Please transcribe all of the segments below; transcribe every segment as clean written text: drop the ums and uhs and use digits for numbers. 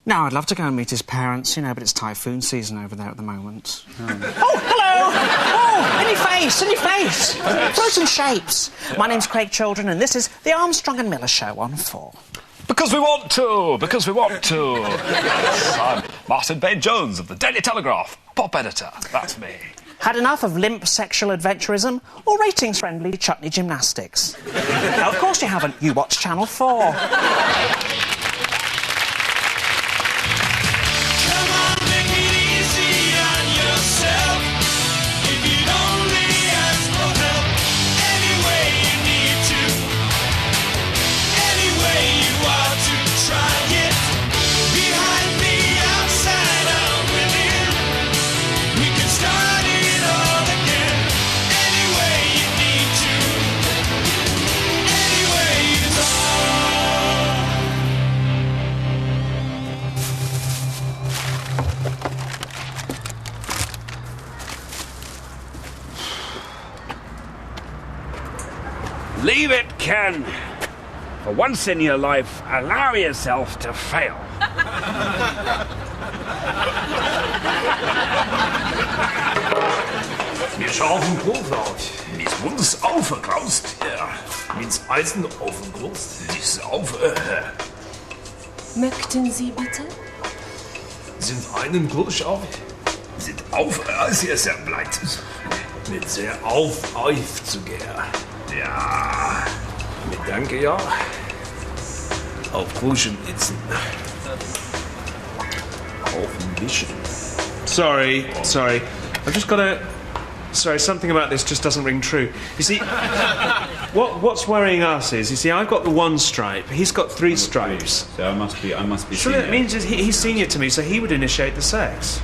No, I'd love to go and meet his parents, you know, but it's typhoon season over there at the moment. Oh, hello! Oh, in your face! Floating shapes. My name's Craig Children, and this is the Armstrong and Miller Show on 4. Because we want to! Yes, I'm Martin Bain-Jones of the Daily Telegraph, pop editor. That's me. Had enough of limp sexual adventurism or ratings-friendly chutney gymnastics? No, of course you haven't. You watch Channel 4. Leave it, Ken. For once in your life, allow yourself to fail. Mir scharfen Brotlaut. Mis Mundes aufgekraust. Ja. Mis Eisen aufgekrust. Dies auf. Möchten Sie bitte? Sind einen Gursch auf? Sind auf, sehr, sehr bleit. Mit sehr aufzuger. Ja. Mit Danke, ja. Auf Kruschen itzen. Auf Mischen. Sorry. I've just got a... Sorry, something about this just doesn't ring true. You see, what's worrying us is, you see, I've got the one stripe, he's got 3 stripes. So I must be Surely senior. that means that he's senior to me, so he would initiate the sex.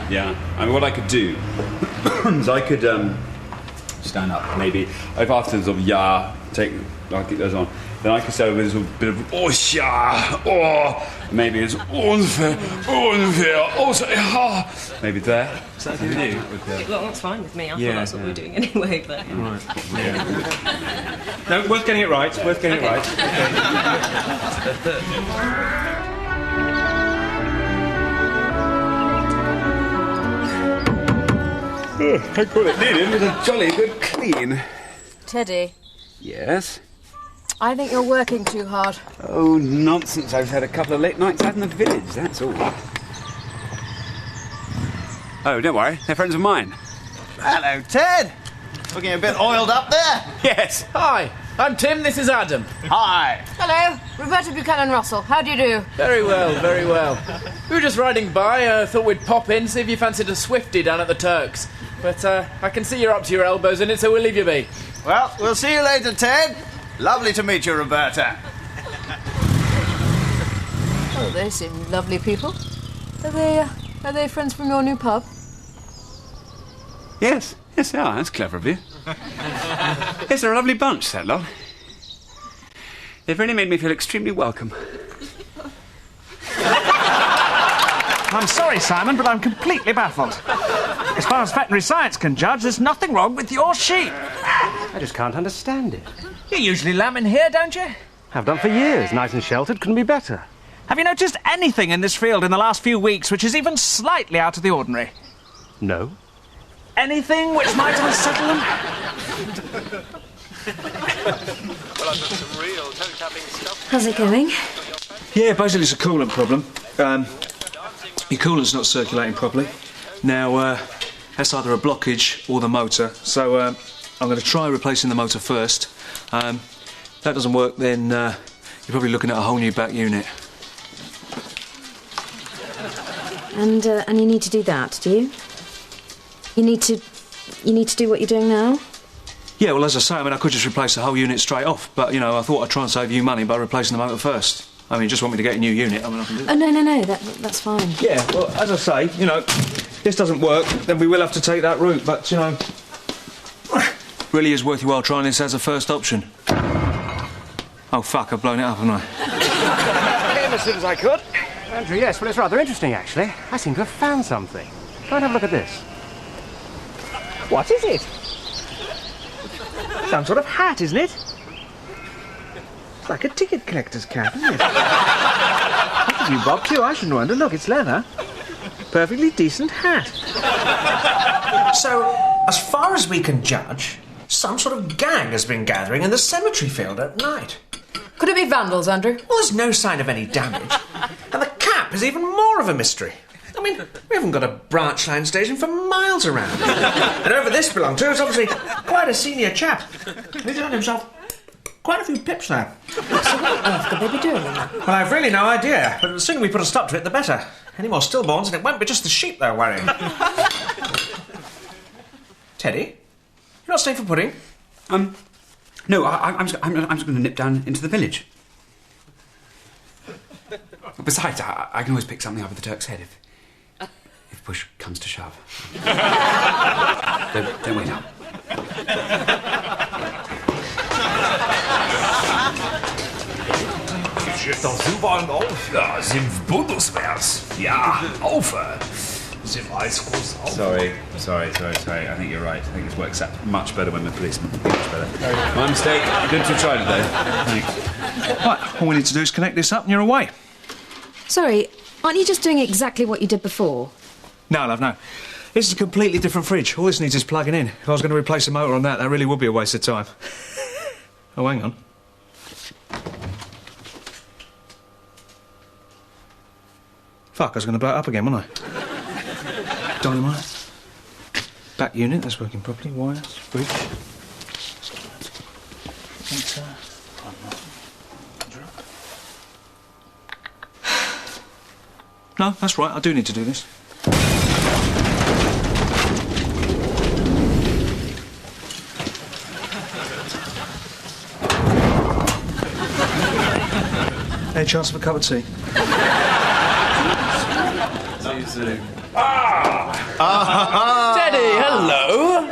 Yeah. I mean, what I could do is I could stand up, maybe. If after sort of I'll keep those on. Then I could say with a bit of maybe it's unfair, maybe there. Is that good with you? Well, that's fine with me. I thought that's what we were doing anyway, but... Right. Yeah. No, worth getting it right. I got it needed with a jolly good clean. Teddy, Yes? I think you're working too hard. Oh, nonsense. I've had a couple of late nights out in the village, that's all. Oh, don't worry. They're friends of mine. Hello, Ted. Looking a bit oiled up there. Yes. Hi, I'm Tim, this is Adam. Hi. Hello, Roberta Buchanan Russell. How do you do? Very well. We were just riding by, thought we'd pop in, see if you fancied a Swifty down at the Turks. But I can see you're up to your elbows in it, so we'll leave you be. Well, we'll see you later, Ted. Lovely to meet you, Roberta. Oh, they seem lovely people. Are they friends from your new pub? Yes, they are. That's clever of you. Yes, they're a lovely bunch, that lot. They've really made me feel extremely welcome. I'm sorry, Simon, but I'm completely baffled. As far as veterinary science can judge, there's nothing wrong with your sheep. I just can't understand it. You usually lamb in here, don't you? Have done for years. Nice and sheltered. Couldn't be better. Have you noticed anything in this field in the last few weeks which is even slightly out of the ordinary? No. Anything which might unsettle them? How's it going? Yeah, basically it's a coolant problem. Your coolant's not circulating properly. Now, that's either a blockage or the motor. So, I'm going to try replacing the motor first. If that doesn't work, then you're probably looking at a whole new back unit. And you need to do that, do you? You need to do what you're doing now? Yeah, well, as I say, I could just replace the whole unit straight off, but, I thought I'd try and save you money by replacing the motor first. You just want me to get a new unit, I can do that. Oh, no, that's fine. Yeah, well, as I say, this doesn't work, then we will have to take that route, but, really is worth your while trying this as a first option. Oh, fuck, I've blown it up, haven't I? Came as soon as I could. Andrew, yes, well, it's rather interesting, actually. I seem to have found something. Go and have a look at this. What is it? Some sort of hat, isn't it? It's like a ticket collector's cap, isn't it? What did you bob to? I shouldn't wonder. Look, it's leather. Perfectly decent hat. So, as far as we can judge, some sort of gang has been gathering in the cemetery field at night. Could it be vandals, Andrew? Well, there's no sign of any damage. And the cap is even more of a mystery. I mean, we haven't got a branch line station for miles around. And whoever this belonged to is obviously quite a senior chap. He's earned himself quite a few pips there. So what on earth could they be doing in that? Well, I've really no idea, but the sooner we put a stop to it, the better. Any more stillborns and it won't be just the sheep they're worrying. Teddy, you're not staying for pudding? No, I'm just going to nip down into the village. Besides, I can always pick something up at the Turk's Head if push comes to shove. Don't wait up. Doch super und auf. Ja, sind Bundeswehrs. Ja, auf. Sind Eisgroß auf. Sorry. I think you're right. I think this works out much better when we're policemen. Much better. My mistake. Good to try today. Thanks. Right, all we need to do is connect this up and you're away. Sorry, aren't you just doing exactly what you did before? No, love, no. This is a completely different fridge. All this needs is plugging in. If I was going to replace the motor on that really would be a waste of time. Oh, hang on. Fuck, I was going to blow it up again, wasn't I? Dynamite. Back unit, that's working properly. Wires, fridge. No, that's right, I do need to do this. Any chance of a cup of tea? See you soon. Teddy, hello.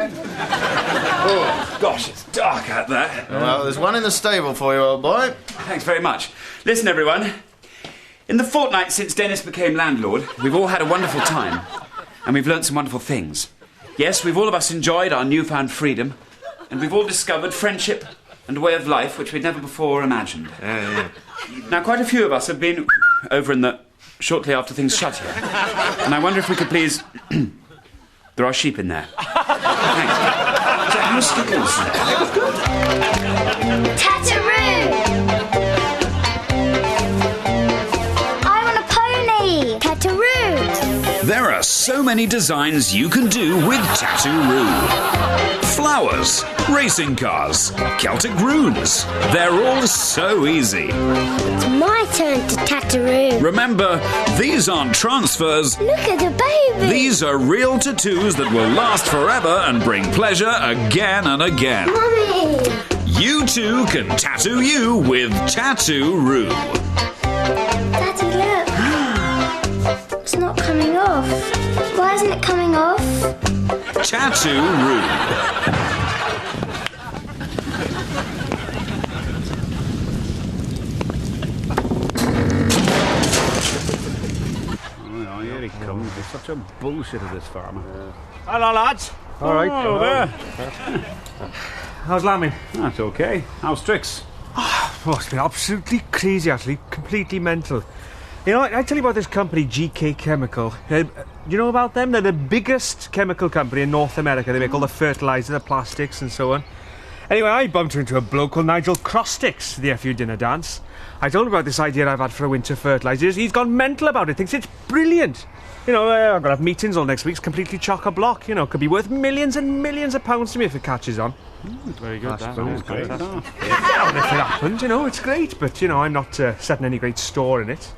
Oh, gosh, it's dark out there. Well, there's one in the stable for you, old boy. Thanks very much. Listen, everyone. In the fortnight since Dennis became landlord, we've all had a wonderful time. And we've learnt some wonderful things. Yes, we've all of us enjoyed our newfound freedom. And we've all discovered friendship and a way of life which we'd never before imagined. Now, quite a few of us have been over in the... shortly after things shut here. And I wonder if we could please... there are sheep in there. Thanks. Tataroo! I want a pony! Tataroo! There are so many designs you can do with Tataroo. Flowers, racing cars, Celtic runes. They're all so easy. It's my turn to tataroo. Remember, these aren't transfers. Look at the baby! These are real tattoos that will last forever and bring pleasure again and again. Mummy! You too can tattoo you with Tattoo-Roo. Daddy, look. It's not coming off. Why isn't it coming off? Tattoo-Roo. Oh, here he comes. There's such a bullshit of this farmer. Hello, lads. All right. Oh, there. How's lambing? That's okay. How's Strix? Oh, it's been absolutely crazy, actually. Completely mental. You know, I tell you about this company, GK Chemical. Do you know about them? They're the biggest chemical company in North America. They make all the fertiliser, the plastics and so on. Anyway, I bumped into a bloke called Nigel Crosticks at the FU dinner dance. I told him about this idea I've had for a winter fertiliser. He's gone mental about it, thinks it's brilliant. You know, I'm going to have meetings all next week. It's completely chock-a-block. You know, could be worth millions and millions of pounds to me if it catches on. Very good. That's great. Yeah, well, if it happens, you know, it's great. But, you know, I'm not setting any great store in it.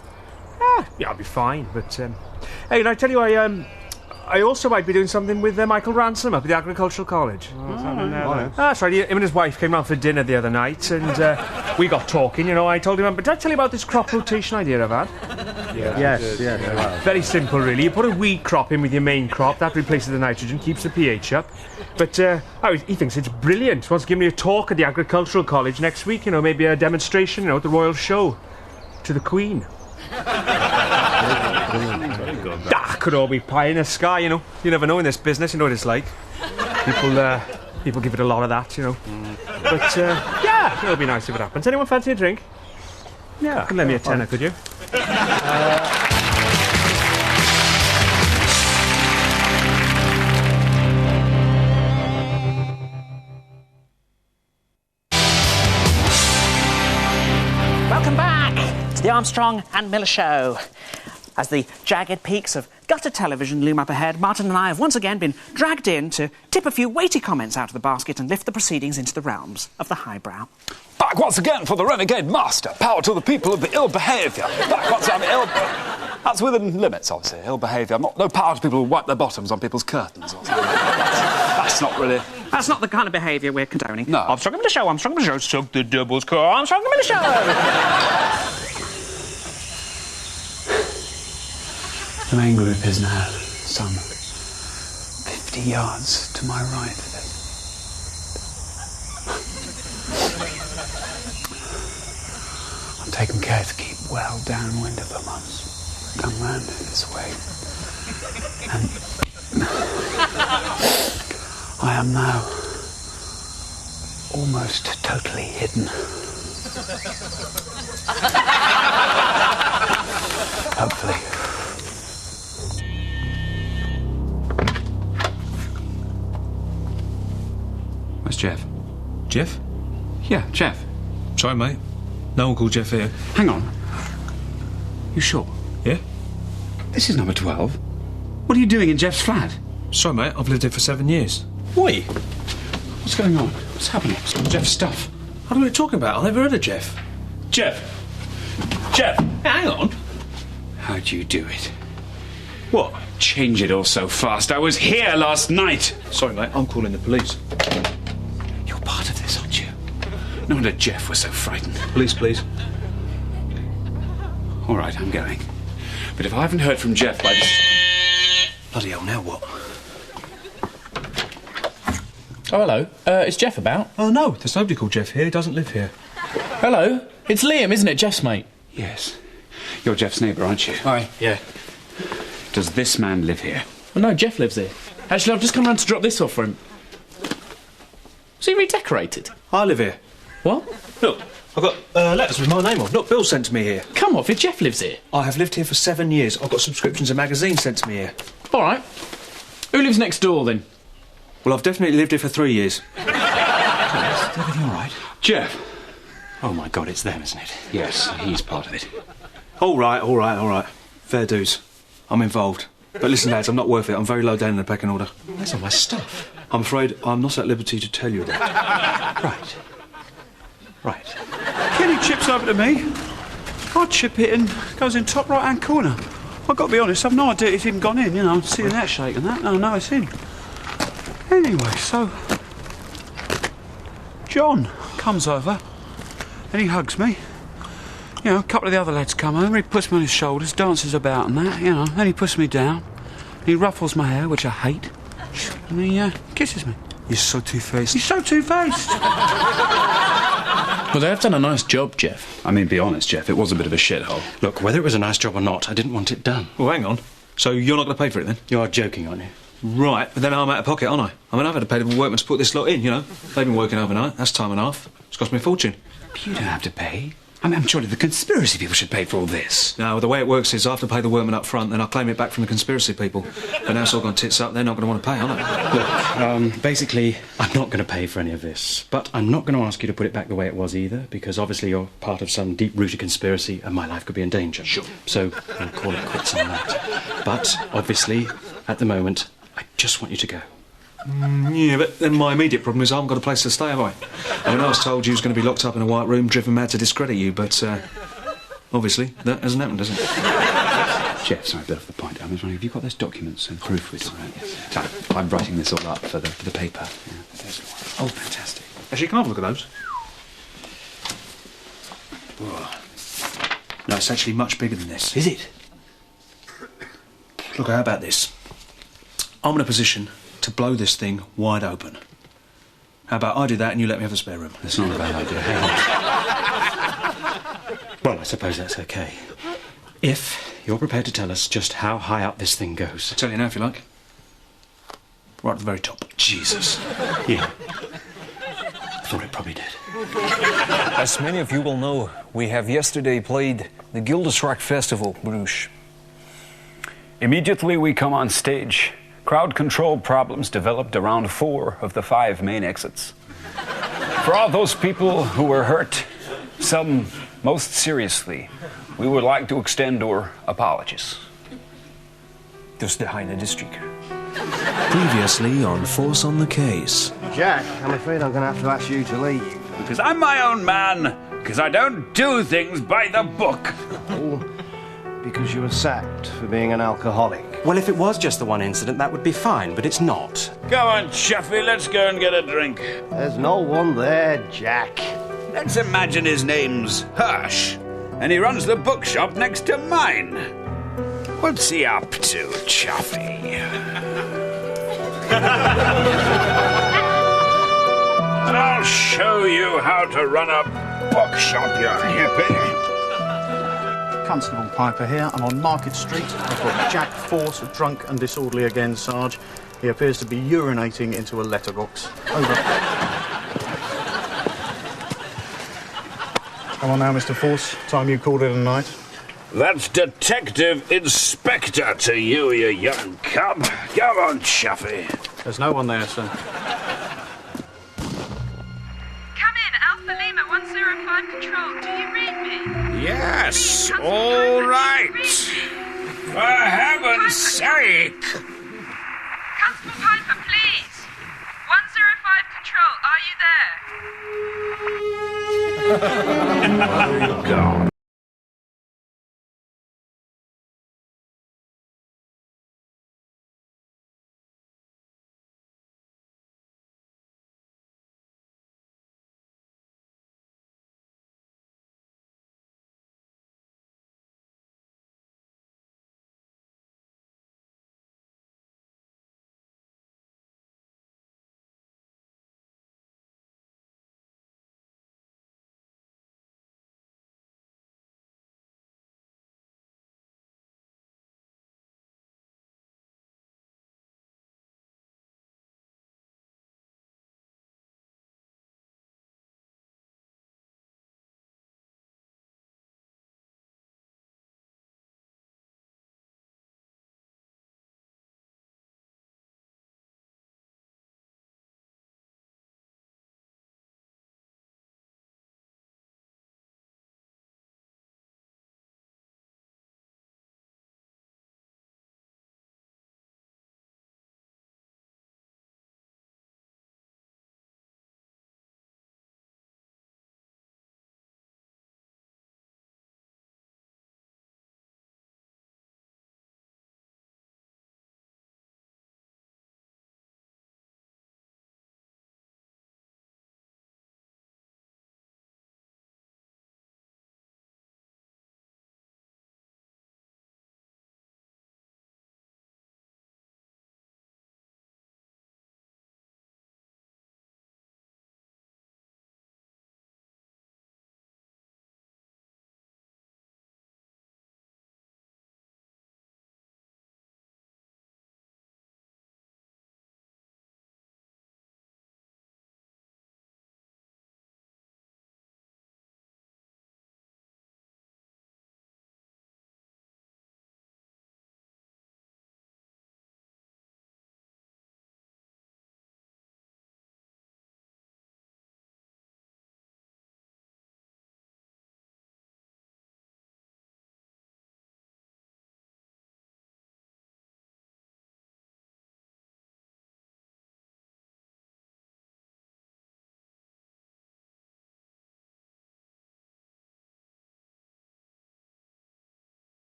Yeah, I'll be fine. But, hey, and I tell you, I also might be doing something with Michael Ransom up at the Agricultural College. That's right. Him and his wife came round for dinner the other night, and we got talking. You know, I told him, but did I tell you about this crop rotation idea I've had? Yes. Very simple, really. You put a weed crop in with your main crop. That replaces the nitrogen, keeps the pH up. But he thinks it's brilliant. He wants to give me a talk at the Agricultural College next week. You know, maybe a demonstration. You know, at the Royal Show to the Queen. Could all be pie in the sky, you know. You never know in this business, you know what it's like. People give it a lot of that, you know. But, yeah, it'll be nice if it happens. Anyone fancy a drink? Yeah. You can lend me a tenner, could you? Welcome back to the Armstrong and Miller Show. As the jagged peaks of gutter television loom up ahead, Martin and I have once again been dragged in to tip a few weighty comments out of the basket and lift the proceedings into the realms of the highbrow. Back once again for the Renegade Master. Power to the people of the ill behaviour. Back once again, that's within limits, obviously. Ill behaviour. No power to people who wipe their bottoms on people's curtains or something. That's not really... That's not the kind of behaviour we're condoning. No. Armstrong and Miller Show, Armstrong and Miller Show, suck the devil's core, Armstrong and Miller Show! The main group is now some 50 yards to my right. I'm taking care to keep well downwind of them. I've come round this way. And I am now almost totally hidden. Hopefully. Where's Jeff? Jeff? Yeah, Jeff. Sorry, mate. No one called Jeff here. Hang on. You sure? Yeah? This is number 12. What are you doing in Jeff's flat? Sorry, mate. I've lived here for 7 years. Wait. What's going on? What's happening? Jeff's stuff. What are we talking about? I've never heard of Jeff. Jeff! Jeff! Hang on. How'd you do it? What? Change it all so fast. I was here last night. Sorry, mate. I'm calling the police. You're part of this, aren't you? No wonder Jeff was so frightened. Police, please. All right, I'm going. But if I haven't heard from Jeff by this... Bloody hell, now what? Oh, hello. Is Jeff about? Oh, no. There's nobody called Jeff here. He doesn't live here. Hello. It's Liam, isn't it? Jeff's mate. Yes. You're Jeff's neighbour, aren't you? Hi. Yeah. Does this man live here? Well, no, Jeff lives here. Actually, I've just come round to drop this off for him. Was he redecorated? I live here. What? Look, I've got letters with my name on. Look, Bill sent to me here. Come off, if Jeff lives here. I have lived here for 7 years. I've got subscriptions to magazines sent to me here. All right. Who lives next door, then? Well, I've definitely lived here for 3 years. Is everything all right? Jeff. Oh, my God, it's them, isn't it? Yes, he's part of it. All right. Fair dues. I'm involved. But listen, lads, I'm not worth it. I'm very low down in the pecking order. That's all my stuff. I'm afraid I'm not at liberty to tell you that. Right. Kenny chips over to me. I chip it and goes in top right-hand corner. I've got to be honest, I've no idea it's even gone in, you know, seeing that shake and that. No, it's in. Anyway, so... John comes over and he hugs me. You know, a couple of the other lads come over, he puts me on his shoulders, dances about and that, you know, then he puts me down. He ruffles my hair, which I hate, and he kisses me. You're so two-faced. He's so two-faced. Well, they have done a nice job, Jeff. I mean, be honest, Jeff, it was a bit of a shithole. Look, whether it was a nice job or not, I didn't want it done. Well, hang on. So you're not going to pay for it, then? You are joking, aren't you? Right, but then I'm out of pocket, aren't I? I mean, I've had to pay the workmen to put this lot in, you know. They've been working overnight. That's time and a half. It's cost me a fortune. You don't have to pay. I mean, I'm surely the conspiracy people should pay for all this. No, the way it works is I have to pay the workmen up front, then I'll claim it back from the conspiracy people. But now it's all gone tits up, they're not going to want to pay, are they? Look, basically, I'm not going to pay for any of this. But I'm not going to ask you to put it back the way it was either, because obviously you're part of some deep-rooted conspiracy and my life could be in danger. Sure. So I'll call it quits on that. But, obviously, at the moment, I just want you to go. Yeah, but then my immediate problem is I haven't got a place to stay, have I? I mean, I was told you was going to be locked up in a white room, driven mad to discredit you, but obviously that hasn't happened, has it? Jeff, sorry, a bit off the point. I was wondering, have you got those documents and proof with you? Right? Yes. So I'm writing this all up for the paper. Yeah, oh, fantastic. Actually, can I have a look at those? Whoa. No, it's actually much bigger than this. Is it? Look, how about this? I'm in a position to blow this thing wide open. How about I do that and you let me have a spare room? That's not a bad idea. Hang on. Well, I suppose that's okay. If you're prepared to tell us just how high up this thing goes. I'll tell you now if you like. Right at the very top. Jesus. Yeah. I thought it probably did. As many of you will know, we have yesterday played the Gildersrock Festival, Bruges. Immediately we come on stage, crowd control problems developed around 4 of the 5 main exits. For all those people who were hurt, some most seriously, we would like to extend our apologies. Dus de Heine District. Previously on Force on the Case. Jack, I'm afraid I'm going to have to ask you to leave. Because I'm my own man. Because I don't do things by the book. Oh, because you were sacked for being an alcoholic. Well, if it was just the one incident, that would be fine, but it's not. Come on, Chuffy, let's go and get a drink. There's no one there, Jack. Let's imagine his name's Hirsch, and he runs the bookshop next to mine. What's he up to, Chuffy? I'll show you how to run a bookshop, you hippie. Constable Piper here. I'm on Market Street. I've got Jack Force, drunk and disorderly again, Sarge. He appears to be urinating into a letterbox. Over. Come on now, Mr. Force. Time you called it a night. That's Detective Inspector to you, you young cub. Come on, Chuffy. There's no one there, sir. Come in, Alpha Lima 105 Control. Do you read me? Yes, all right. For heaven's sake. Constable Piper, please. 105 Control, are you there? Oh, God.